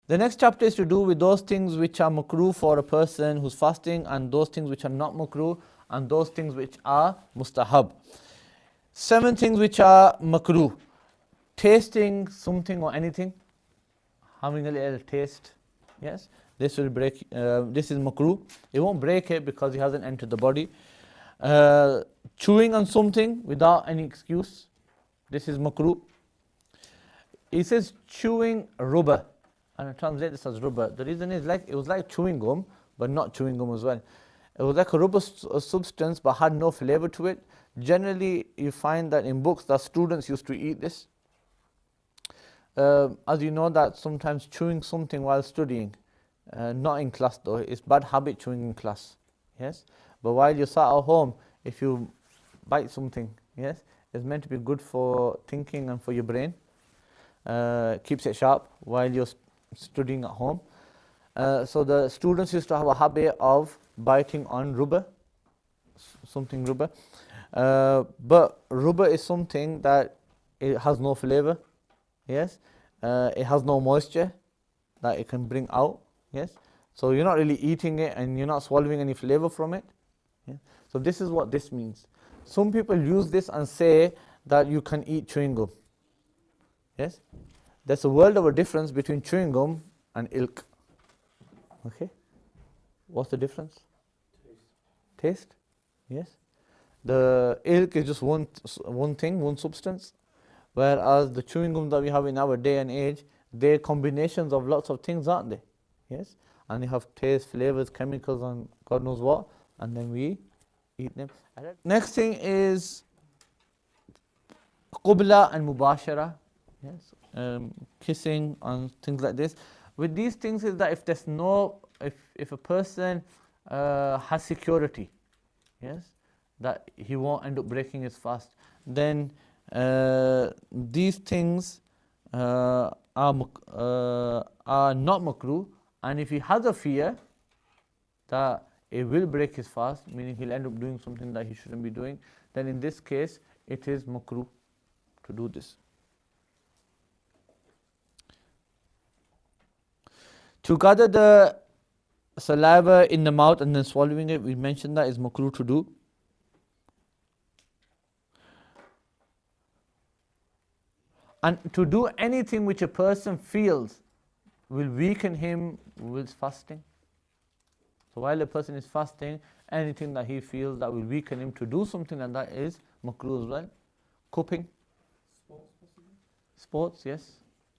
The next chapter is to do with those things which are makruh for a person who's fasting, and those things which are not makruh, and those things which are mustahab. 7 things which are makruh. Tasting something or anything, having a little taste, yes, this will break, this is makruh. It won't break it because it hasn't entered the body. Chewing on something without any excuse, this is makruh. He says chewing rubber, and I translate this as rubber. The reason is it was like chewing gum, but not chewing gum as well. It was like a rubber substance, but had no flavor to it. Generally, you find that in books that students used to eat this. As you know that sometimes chewing something while studying, not in class though, it's bad habit chewing in class, yes. But while you're sat at home, if you bite something, yes, it's meant to be good for thinking and for your brain. Keeps it sharp while you're studying at home. So the students used to have a habit of biting on rubber, something rubber. But rubber is something that it has no flavor, yes. It has no moisture that it can bring out, yes. So you're not really eating it and you're not swallowing any flavor from it. Yeah? So this is what this means. Some people use this and say that you can eat chewing gum. Yes? There's a world of a difference between chewing gum and ilk. Okay? What's the difference? Taste? Yes? The ilk is just one thing, one substance. Whereas the chewing gum that we have in our day and age, they're combinations of lots of things, aren't they? Yes? And they have taste, flavors, chemicals, and God knows what. And then we eat them. Next thing is qubla and mubashara. Yes, kissing and things like this. With these things is that if there's no, if a person has security, yes, that he won't end up breaking his fast, then these things are not makruh. And if he has a fear that it will break his fast, meaning he'll end up doing something that he shouldn't be doing, then in this case it is makruh to do this. To gather the saliva in the mouth and then swallowing it, we mentioned that is makruh to do. And to do anything which a person feels will weaken him with fasting. So while a person is fasting, anything that he feels that will weaken him to do something like that is makruh as well. Cooking. Sports, yes.